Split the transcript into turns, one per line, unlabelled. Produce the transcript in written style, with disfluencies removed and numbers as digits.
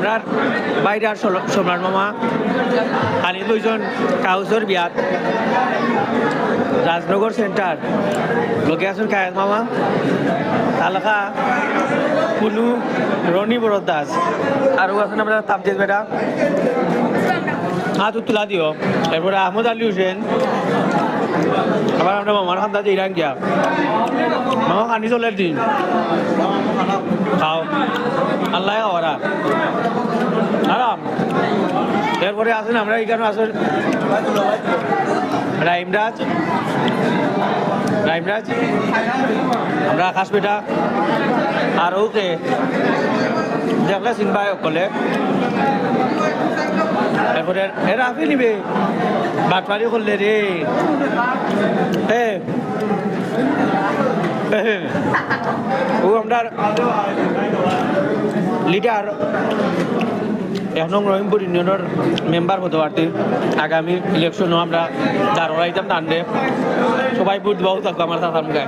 আমরা বাইরে আর সম্রাট মামা আনি দুইজন কাউসর বিয়াত রাজনগর সেন্টার লোকে আসুন কায়েদ মামা তালকা কুনু রনি বড় দাস আর আছেন আমরা তাবজেদ বেটা হাত তুলা দিও এরপরে আহমদ আলী হোসেন আবার আমরা মামার খান্দা যে ইরান গিয়া মামা খানি চলে দিন খাও আল্লাহ ওরা আরাম এরপরে আসেন আমরা এখানে আসেন রাইমরাজ আমরা আকাশ বেটা আর ওকে দেখলে চিনবাই অকলে এরপরে এরা আপনি নিবে বাটপারি করলে রে ও আমরা লিডার 1 নং রহিমপুর ইউনিয়নের মেম্বার হতে পারতি আগামী ইলেকশনও আমরা দাঁড়াইতাম টানলে সবাই ভোট দেওয়াও থাকবো আমার চাচার মুখে